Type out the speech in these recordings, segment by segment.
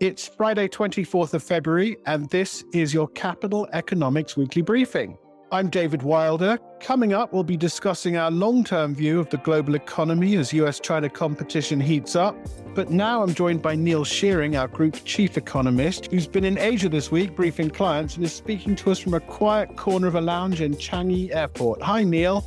It's Friday, 24th of February, and this is your Capital Economics Weekly Briefing. I'm David Wilder. Coming up, we'll be discussing our long-term view of the global economy as US-China competition heats up. But now I'm joined by Neil Shearing, our Group Chief Economist, who's been in Asia this week briefing clients and is speaking to us from a quiet corner of a lounge in Changi Airport. Hi, Neil.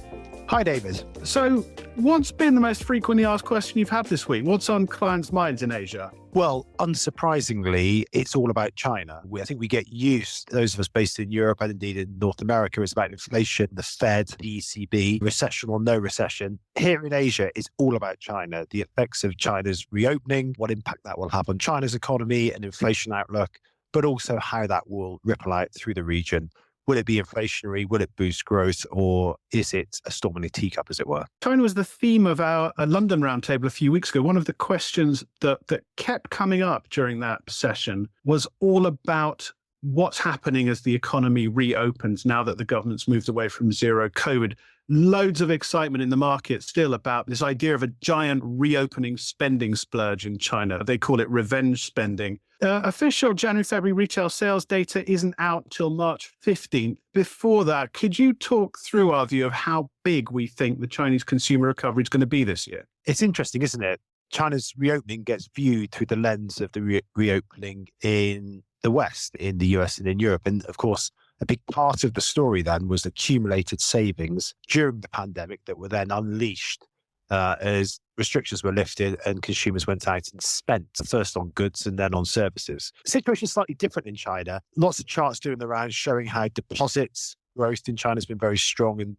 Hi, David. So, what's been the most frequently asked question you've had this week? What's on clients' minds in Asia? Well, unsurprisingly, it's all about China. I think we get used, those of us based in Europe and indeed in North America, it's about inflation, the Fed, the ECB, recession or no recession. Here in Asia, it's all about China, the effects of China's reopening, what impact that will have on China's economy and inflation outlook, but also how that will ripple out through the region. Will it be inflationary? Will it boost growth? Or is it a storm in a teacup, as it were? China was the theme of our London roundtable a few weeks ago. One of the questions that kept coming up during that session was all about what's happening as the economy reopens now that the government's moved away from zero COVID. Loads of excitement in the market still about this idea of a giant reopening spending splurge in China. They call it revenge spending. Official January-February retail sales data isn't out till March 15th. Before that, could you talk through our view of how big we think the Chinese consumer recovery is going to be this year? It's interesting, isn't it? China's reopening gets viewed through the lens of the reopening in the West, in the US and in Europe. And of course, a big part of the story then was accumulated savings during the pandemic that were then unleashed as restrictions were lifted and consumers went out and spent, first on goods and then on services. The situation is slightly different in China. Lots of charts doing the rounds showing how deposits growth in China has been very strong, and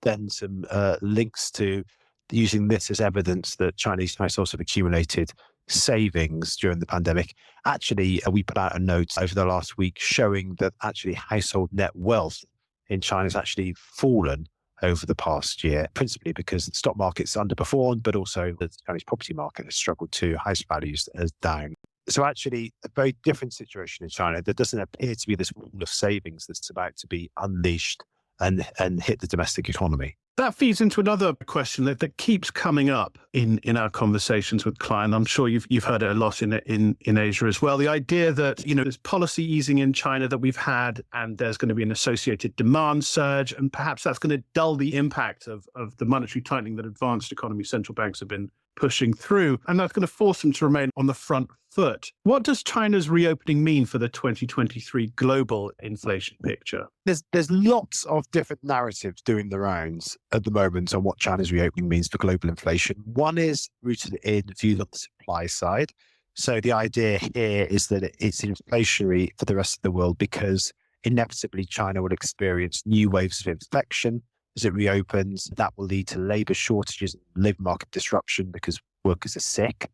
then some links to using this as evidence that Chinese households have accumulated savings during the pandemic. Actually, we put out a note over the last week showing that actually household net wealth in China has actually fallen over the past year, principally because the stock market's underperformed, but also the Chinese property market has struggled too. House values are down. So actually, a very different situation in China. There doesn't appear to be this wall of savings that's about to be unleashed and hit the domestic economy. That feeds into another question that keeps coming up in our conversations with clients. I'm sure you've heard it a lot in Asia as well. The idea that, there's policy easing in China that we've had, and there's going to be an associated demand surge, and perhaps that's going to dull the impact of the monetary tightening that advanced economy central banks have been pushing through, and that's going to force them to remain on the front foot. What does China's reopening mean for the 2023 global inflation picture? There's lots of different narratives doing the rounds at the moment on what China's reopening means for global inflation. One is rooted in views on the supply side. So the idea here is that it's inflationary for the rest of the world because inevitably China will experience new waves of infection as it reopens. That will lead to labour shortages and labour market disruption because workers are sick.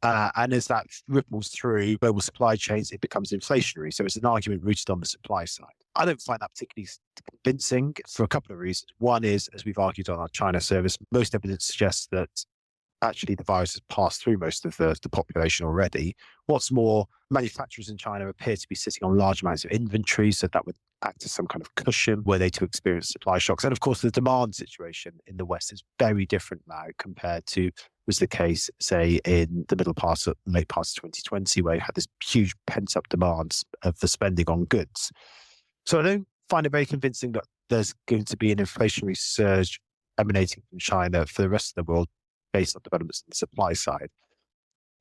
And as that ripples through global supply chains, it becomes inflationary. So it's an argument rooted on the supply side. I don't find that particularly convincing for a couple of reasons. One is, as we've argued on our China service, most evidence suggests that actually the virus has passed through most of the population already. What's more, manufacturers in China appear to be sitting on large amounts of inventory, so that would act as some kind of cushion were they to experience supply shocks. And of course, the demand situation in the West is very different now compared to was the case, say, in the late parts of 2020, where you had this huge pent-up demand for spending on goods. So I don't find it very convincing that there's going to be an inflationary surge emanating from China for the rest of the world based on developments on the supply side.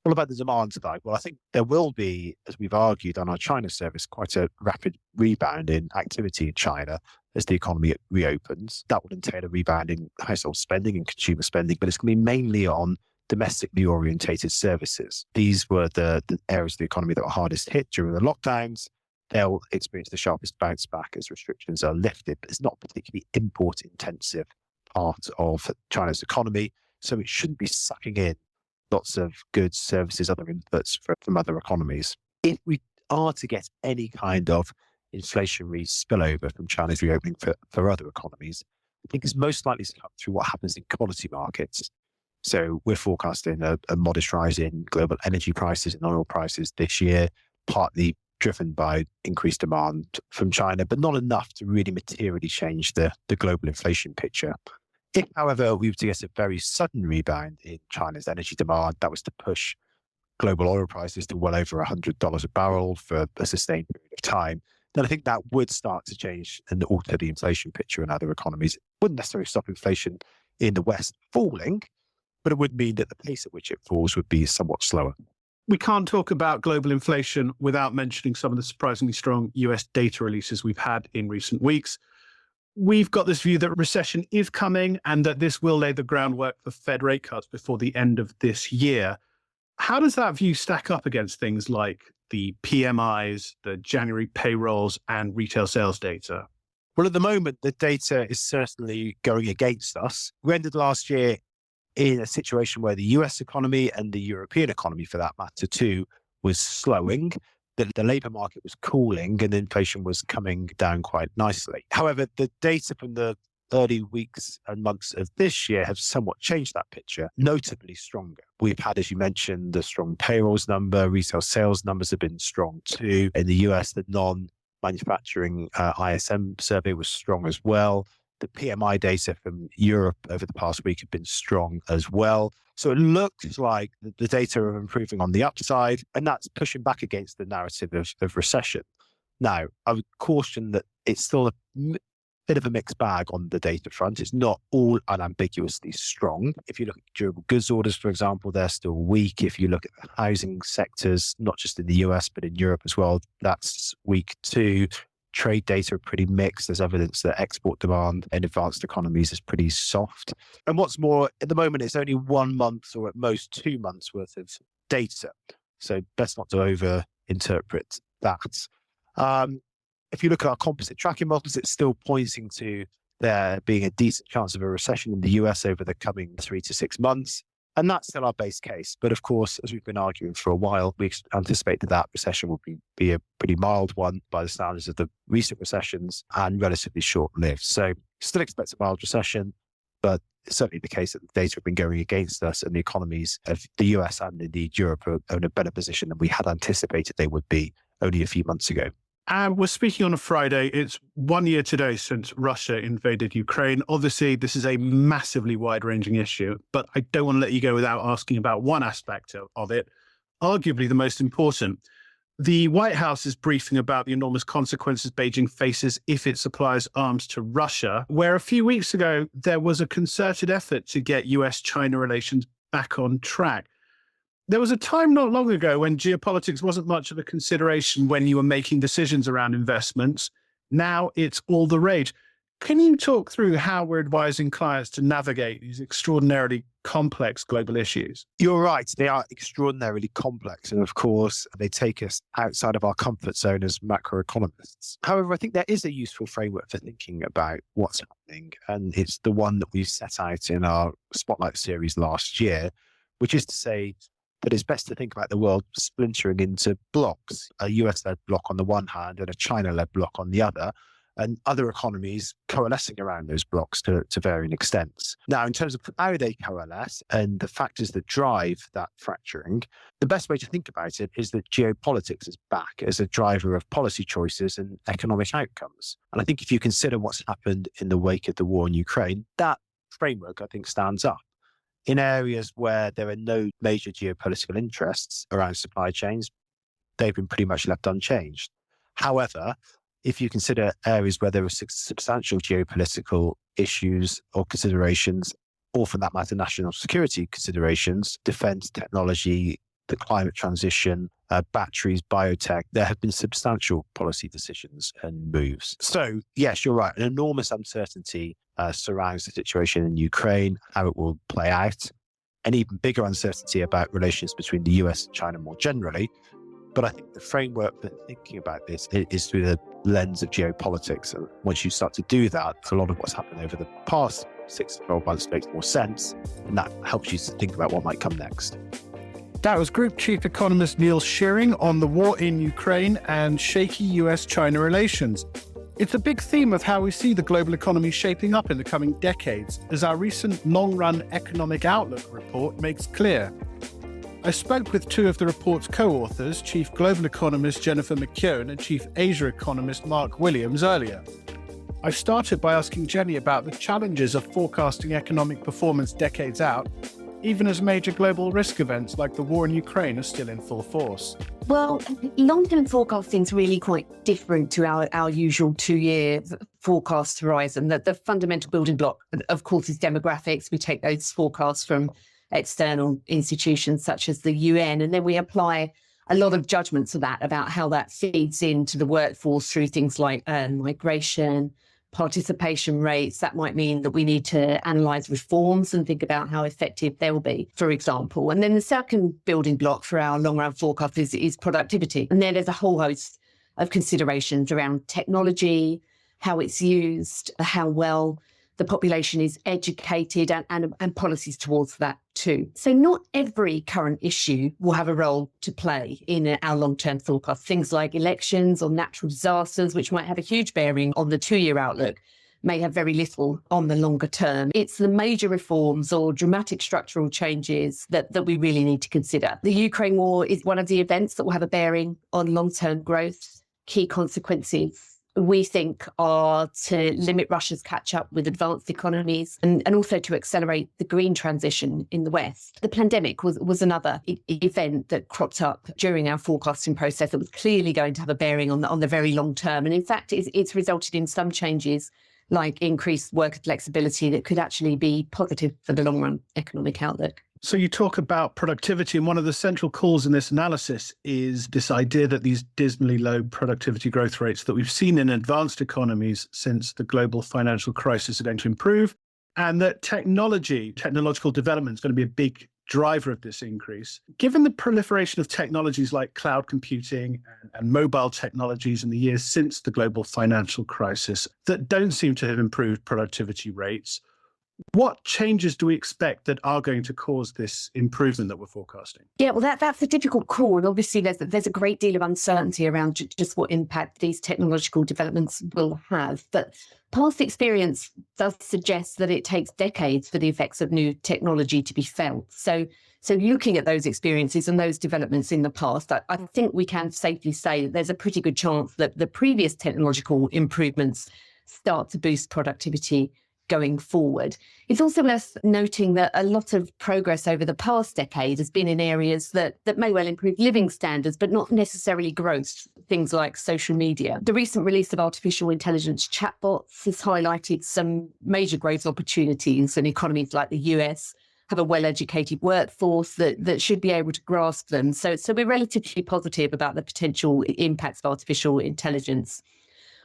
What about the demand side? Well, I think there will be, as we've argued on our China service, quite a rapid rebound in activity in China as the economy reopens. That will entail a rebound in household spending and consumer spending, but it's going to be mainly on domestically orientated services. These were the areas of the economy that were hardest hit during the lockdowns. They'll experience the sharpest bounce back as restrictions are lifted, but it's not a particularly import-intensive part of China's economy, so it shouldn't be sucking in lots of goods, services, other inputs from other economies. If we are to get any kind of inflationary spillover from China's reopening for other economies, I think it's most likely to come through what happens in commodity markets. So we're forecasting a modest rise in global energy prices and oil prices this year, partly driven by increased demand from China, but not enough to really materially change the global inflation picture. If, however, we were to get a very sudden rebound in China's energy demand, that was to push global oil prices to well over $100 a barrel for a sustained period of time, then I think that would start to change and alter the inflation picture in other economies. It wouldn't necessarily stop inflation in the West falling, but it would mean that the pace at which it falls would be somewhat slower. We can't talk about global inflation without mentioning some of the surprisingly strong US data releases we've had in recent weeks. We've got this view that recession is coming and that this will lay the groundwork for Fed rate cuts before the end of this year. How does that view stack up against things like the PMIs, the January payrolls, and retail sales data? Well, at the moment, the data is certainly going against us. We ended last year in a situation where the US economy and the European economy, for that matter, too, was slowing. The labour market was cooling and inflation was coming down quite nicely. However, the data from the early weeks and months of this year have somewhat changed that picture, notably stronger. We've had, as you mentioned, the strong payrolls number, retail sales numbers have been strong too. In the US, the non-manufacturing ISM survey was strong as well. The PMI data from Europe over the past week have been strong as well. So it looks like the data are improving on the upside, and that's pushing back against the narrative of recession. Now, I would caution that it's still a bit of a mixed bag on the data front. It's not all unambiguously strong. If you look at durable goods orders, for example, they're still weak. If you look at the housing sectors, not just in the US, but in Europe as well, that's weak too. Trade data are pretty mixed. There's evidence that export demand in advanced economies is pretty soft. And what's more, at the moment, it's only 1 month or at most 2 months worth of data. So best not to over-interpret that. If you look at our composite tracking models, it's still pointing to there being a decent chance of a recession in the US over the coming 3 to 6 months. And that's still our base case. But of course, as we've been arguing for a while, we anticipate that recession will be a pretty mild one by the standards of the recent recessions and relatively short-lived. So still expect a mild recession, but it's certainly the case that the data have been going against us and the economies of the US and indeed Europe are in a better position than we had anticipated they would be only a few months ago. And we're speaking on a Friday. It's 1 year today since Russia invaded Ukraine. Obviously, this is a massively wide-ranging issue, but I don't want to let you go without asking about one aspect of it, arguably the most important. The White House is briefing about the enormous consequences Beijing faces if it supplies arms to Russia, where a few weeks ago, there was a concerted effort to get US-China relations back on track. There was a time not long ago when geopolitics wasn't much of a consideration when you were making decisions around investments. Now it's all the rage. Can you talk through how we're advising clients to navigate these extraordinarily complex global issues? You're right. They are extraordinarily complex. And of course, they take us outside of our comfort zone as macroeconomists. However, I think there is a useful framework for thinking about what's happening. And it's the one that we set out in our Spotlight series last year, which is to say, that it's best to think about the world splintering into blocks, a US-led block on the one hand and a China-led block on the other, and other economies coalescing around those blocks to varying extents. Now, in terms of how they coalesce and the factors that drive that fracturing, the best way to think about it is that geopolitics is back as a driver of policy choices and economic outcomes. And I think if you consider what's happened in the wake of the war in Ukraine, that framework, I think, stands up. In areas where there are no major geopolitical interests around supply chains, they've been pretty much left unchanged. However, if you consider areas where there are substantial geopolitical issues or considerations, or for that matter, national security considerations, defense, technology, the climate transition, batteries, biotech, there have been substantial policy decisions and moves. So yes, you're right. An enormous uncertainty surrounds the situation in Ukraine, how it will play out, an even bigger uncertainty about relations between the US and China more generally. But I think the framework for thinking about this is through the lens of geopolitics. And once you start to do that, a lot of what's happened over the past 6 to 12 months makes more sense. And that helps you to think about what might come next. That was Group Chief Economist Neil Shearing on the war in Ukraine and shaky US-China relations. It's a big theme of how we see the global economy shaping up in the coming decades, as our recent long-run economic outlook report makes clear. I spoke with two of the report's co-authors, Chief Global Economist Jennifer McKeown and Chief Asia Economist Mark Williams earlier. I started by asking Jenny about the challenges of forecasting economic performance decades out, even as major global risk events like the war in Ukraine are still in full force? Well, long-term forecasting is really quite different to our usual 2-year forecast horizon. The fundamental building block, of course, is demographics. We take those forecasts from external institutions such as the UN, and then we apply a lot of judgment to that about how that feeds into the workforce through things like migration, participation rates. That might mean that we need to analyse reforms and think about how effective they'll be, for example. And then the second building block for our long-run forecast is productivity. And then there's a whole host of considerations around technology, how it's used, how well the population is educated, and policies towards that too. So not every current issue will have a role to play in our long-term forecast. Things like elections or natural disasters, which might have a huge bearing on the 2-year outlook, may have very little on the longer term. It's the major reforms or dramatic structural changes that we really need to consider. The Ukraine war is one of the events that will have a bearing on long-term growth. Key consequences, we think, are to limit Russia's catch-up with advanced economies and also to accelerate the green transition in the West. The pandemic was another event that cropped up during our forecasting process that was clearly going to have a bearing on the very long term. And in fact, it's resulted in some changes like increased worker flexibility that could actually be positive for the long-run economic outlook. So you talk about productivity, and one of the central calls in this analysis is this idea that these dismally low productivity growth rates that we've seen in advanced economies since the global financial crisis are going to improve, and that technological development is going to be a big driver of this increase. Given the proliferation of technologies like cloud computing and mobile technologies in the years since the global financial crisis that don't seem to have improved productivity rates, what changes do we expect that are going to cause this improvement that we're forecasting? Yeah, well, that's a difficult call. And obviously, there's a great deal of uncertainty around just what impact these technological developments will have. But past experience does suggest that it takes decades for the effects of new technology to be felt. So looking at those experiences and those developments in the past, I think we can safely say that there's a pretty good chance that the previous technological improvements start to boost productivity going forward. It's also worth noting that a lot of progress over the past decade has been in areas that may well improve living standards, but not necessarily growth, things like social media. The recent release of artificial intelligence chatbots has highlighted some major growth opportunities, and economies like the US have a well-educated workforce that should be able to grasp them. So we're relatively positive about the potential impacts of artificial intelligence.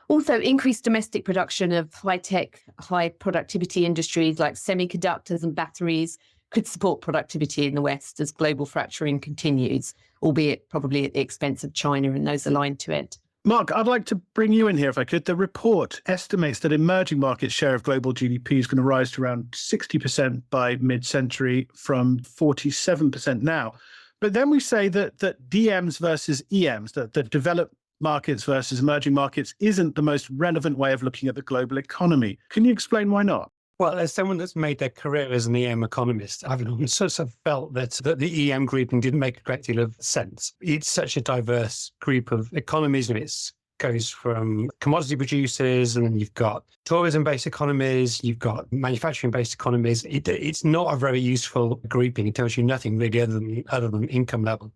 Also, increased domestic production of high-tech, high-productivity industries like semiconductors and batteries could support productivity in the West as global fracturing continues, albeit probably at the expense of China and those aligned to it. Mark, I'd like to bring you in here if I could. The report estimates that emerging markets' share of global GDP is going to rise to around 60% by mid-century from 47% now. But then we say that DMs versus EMs, that developed markets versus emerging markets, isn't the most relevant way of looking at the global economy. Can you explain why not? Well, as someone that's made their career as an EM economist, I've sort of felt that the EM grouping didn't make a great deal of sense. It's such a diverse group of economies, and it goes from commodity producers, and then you've got tourism-based economies, you've got manufacturing-based economies. It's not a very useful grouping. It tells you nothing really other than income level.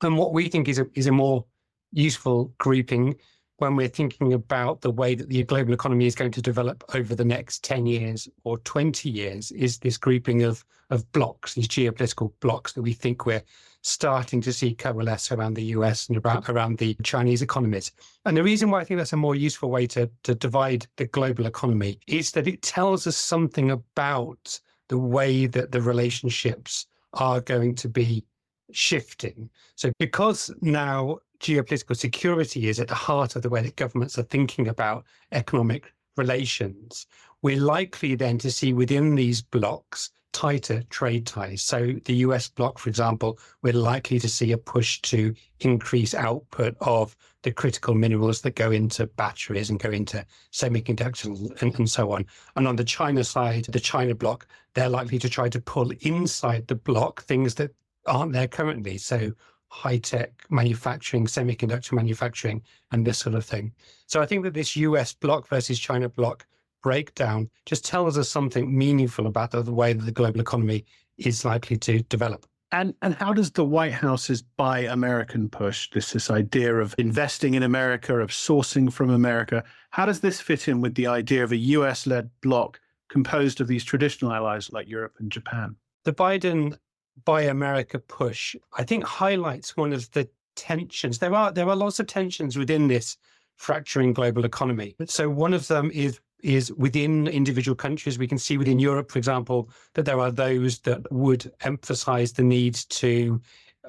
And what we think is a more useful grouping when we're thinking about the way that the global economy is going to develop over the next 10 years or 20 years is this grouping of blocks, these geopolitical blocks that we think we're starting to see coalesce around the US and around the Chinese economies. And the reason why I think that's a more useful way to divide the global economy is that it tells us something about the way that the relationships are going to be shifting. So because now geopolitical security is at the heart of the way that governments are thinking about economic relations, we're likely then to see within these blocks tighter trade ties. So the US bloc, for example, we're likely to see a push to increase output of the critical minerals that go into batteries and go into semiconductors and so on. And on the China side, the China bloc, they're likely to try to pull inside the bloc things that aren't there currently. So high-tech manufacturing, semiconductor manufacturing, and this sort of thing. So I think that this US bloc versus China bloc breakdown just tells us something meaningful about the way that the global economy is likely to develop. And how does the White House's Buy American push, this idea of investing in America, of sourcing from America, how does this fit in with the idea of a US-led bloc composed of these traditional allies like Europe and Japan? The Biden Buy America push, I think, highlights one of the tensions. There are lots of tensions within this fracturing global economy. So one of them is within individual countries. We can see within Europe, for example, that there are those that would emphasize the need to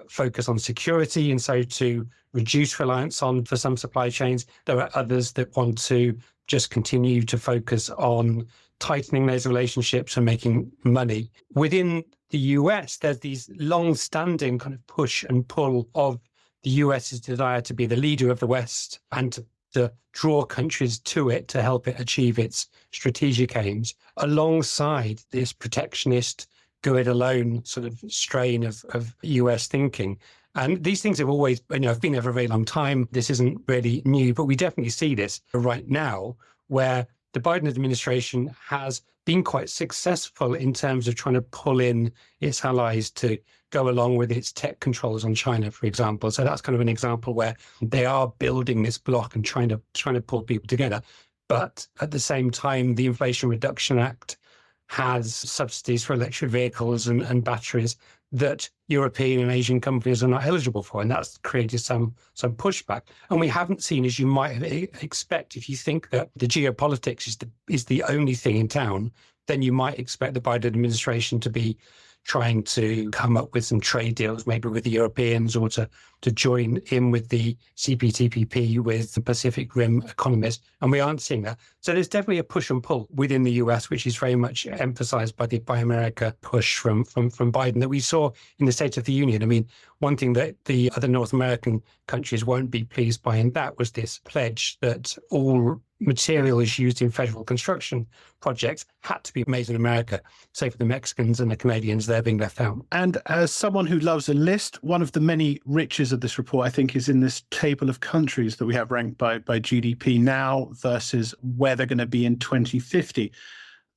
focus on security and so to reduce reliance for some supply chains. There are others that want to just continue to focus on tightening those relationships and making money. Within the US, there's these long-standing kind of push and pull of the US's desire to be the leader of the West and to draw countries to it to help it achieve its strategic aims, alongside this protectionist, go it alone sort of strain of US thinking. And these things have always, have been there for a very long time. This isn't really new, but we definitely see this right now, where the Biden administration has been quite successful in terms of trying to pull in its allies to go along with its tech controls on China, for example. So that's kind of an example where they are building this block and trying to pull people together. But at the same time, the Inflation Reduction Act has subsidies for electric vehicles and batteries that European and Asian companies are not eligible for. And that's created some pushback. And we haven't seen, as you might expect, if you think that the geopolitics is the only thing in town, then you might expect the Biden administration to be trying to come up with some trade deals, maybe with the Europeans, or to join in with the CPTPP with the Pacific Rim economies. And we aren't seeing that. So there's definitely a push and pull within the US, which is very much emphasized by the Buy America push from Biden that we saw in the State of the Union. I mean, one thing that the other North American countries won't be pleased by in that was this pledge that all materials used in federal construction projects had to be made in America. Say for the Mexicans and the Canadians, they're being left out. And as someone who loves a list, one of the many riches of this report, I think, is in this table of countries that we have ranked by GDP now versus where they're going to be in 2050.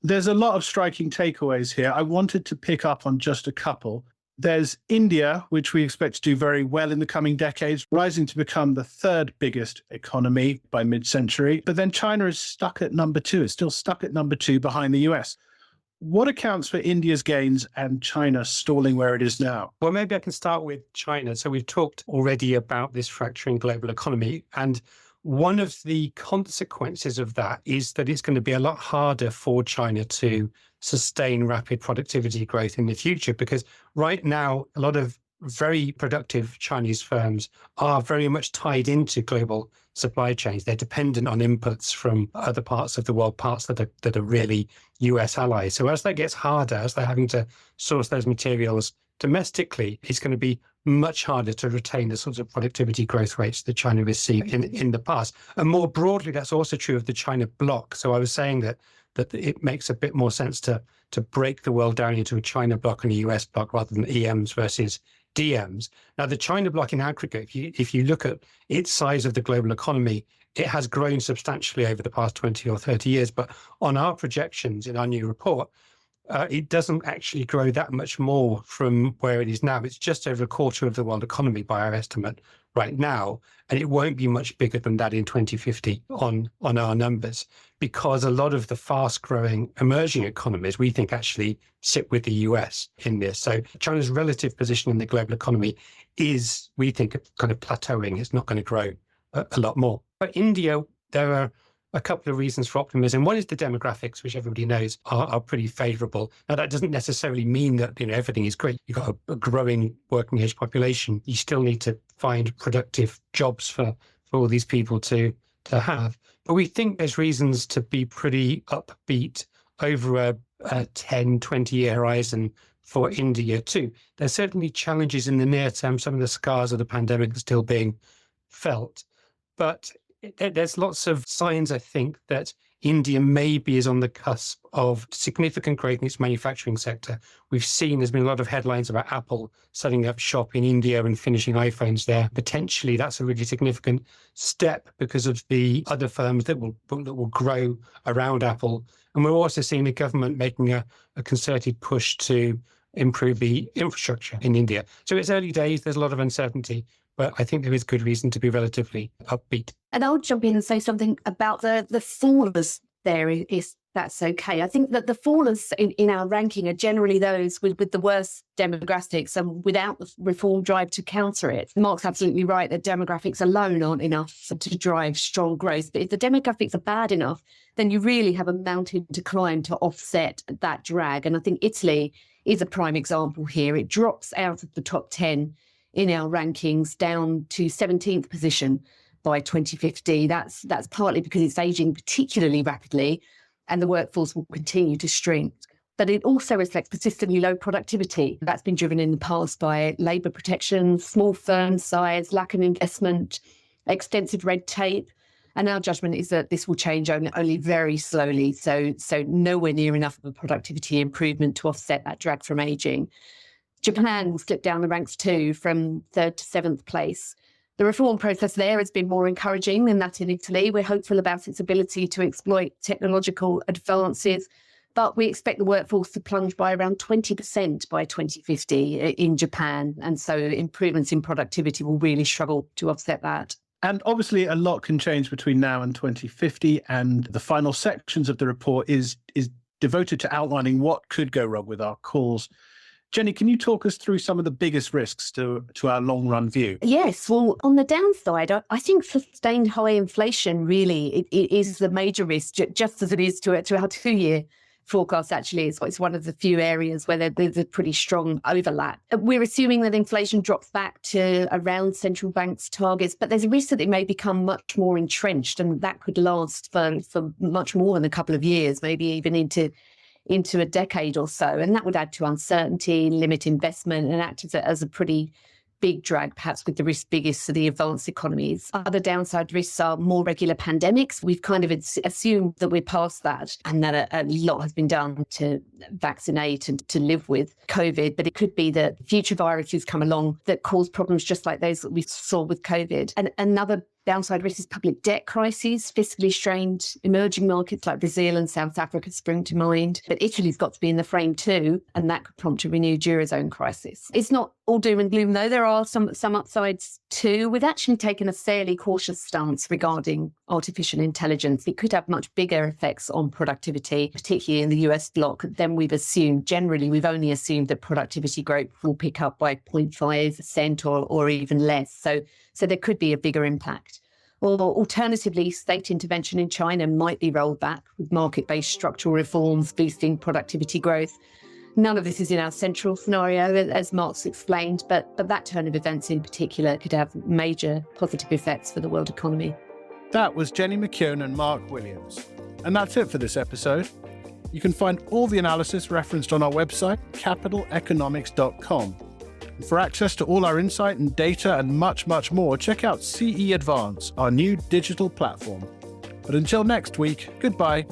There's a lot of striking takeaways here. I wanted to pick up on just a couple. There's India, which we expect to do very well in the coming decades, rising to become the third biggest economy by mid-century. But then China is stuck at number 2. It's still stuck at number 2 behind the US. What accounts for India's gains and China stalling where it is now? Well, maybe I can start with China. So we've talked already about this fracturing global economy. And one of the consequences of that is that it's going to be a lot harder for China to sustain rapid productivity growth in the future, because right now, a lot of very productive Chinese firms are very much tied into global supply chains. They're dependent on inputs from other parts of the world, parts that are really US allies. So as that gets harder, as they're having to source those materials domestically, it's going to be much harder to retain the sorts of productivity growth rates that China has seen in the past. And more broadly, that's also true of the China bloc. So I was saying that it makes a bit more sense to break the world down into a China bloc and a US bloc rather than EMs versus DMs. Now, the China bloc in aggregate, if you look at its size of the global economy, it has grown substantially over the past 20 or 30 years. But on our projections in our new report, it doesn't actually grow that much more from where it is now. It's just over a quarter of the world economy by our estimate right now, and it won't be much bigger than that in 2050 on our numbers, because a lot of the fast-growing emerging economies we think actually sit with the US in this. So China's relative position in the global economy is, we think, kind of plateauing. It's not going to grow a lot more. But India, there are a couple of reasons for optimism. One is the demographics, which everybody knows are pretty favorable. Now, that doesn't necessarily mean that everything is great. You've got a growing working age population. You still need to find productive jobs for all these people to have. But we think there's reasons to be pretty upbeat over a 10, 20-year horizon for India too. There's certainly challenges in the near term. Some of the scars of the pandemic are still being felt. But there's lots of signs, I think, that India maybe is on the cusp of significant growth in its manufacturing sector. We've seen there's been a lot of headlines about Apple setting up shop in India and finishing iPhones there. Potentially, that's a really significant step because of the other firms that will grow around Apple. And we're also seeing the government making a concerted push to improve the infrastructure in India. So it's early days. There's a lot of uncertainty, but I think there is good reason to be relatively upbeat. And I'll jump in and say something about the fallers there, if that's okay. I think that the fallers in our ranking are generally those with the worst demographics and without the reform drive to counter it. Mark's absolutely right that demographics alone aren't enough to drive strong growth. But if the demographics are bad enough, then you really have a mountain to climb to offset that drag. And I think Italy is a prime example here. It drops out of the top 10 in our rankings down to 17th position by 2050. That's partly because it's aging particularly rapidly and the workforce will continue to shrink. But it also reflects persistently low productivity. That's been driven in the past by labour protection, small firm size, lack of investment, extensive red tape. And our judgment is that this will change only very slowly. So nowhere near enough of a productivity improvement to offset that drag from ageing. Japan will slip down the ranks too, from 3rd to 7th place. The reform process there has been more encouraging than that in Italy. We're hopeful about its ability to exploit technological advances, but we expect the workforce to plunge by around 20% by 2050 in Japan. And so improvements in productivity will really struggle to offset that. And obviously a lot can change between now and 2050. And the final sections of the report is devoted to outlining what could go wrong with our calls. Jenny, can you talk us through some of the biggest risks to our long-run view? Yes. Well, on the downside, I think sustained high inflation really it is the major risk, just as it is to our 2-year forecast. Actually, it's one of the few areas where there's a pretty strong overlap. We're assuming that inflation drops back to around central banks' targets, but there's a risk that it may become much more entrenched, and that could last for much more than a couple of years, maybe even into a decade or so. And that would add to uncertainty, limit investment, and act as a pretty big drag, perhaps with the risk biggest to the advanced economies. Other downside risks are more regular pandemics. We've kind of assumed that we're past that and that a lot has been done to vaccinate and to live with COVID. But it could be that future viruses come along that cause problems just like those that we saw with COVID. And another downside risk is public debt crises. Fiscally strained emerging markets like Brazil and South Africa spring to mind. But Italy's got to be in the frame too, and that could prompt a renewed Eurozone crisis. It's not all doom and gloom, though. There are some upsides too. We've actually taken a fairly cautious stance regarding artificial intelligence. It could have much bigger effects on productivity, particularly in the US bloc, than we've assumed. Generally, we've only assumed that productivity growth will pick up by 0.5% or even less. So there could be a bigger impact. Or alternatively, state intervention in China might be rolled back with market-based structural reforms boosting productivity growth. None of this is in our central scenario, as Mark's explained, but that turn of events in particular could have major positive effects for the world economy. That was Jenny McKeown and Mark Williams. And that's it for this episode. You can find all the analysis referenced on our website, capitaleconomics.com. And for access to all our insight and data and much, much more, check out CE Advance, our new digital platform. But until next week, goodbye.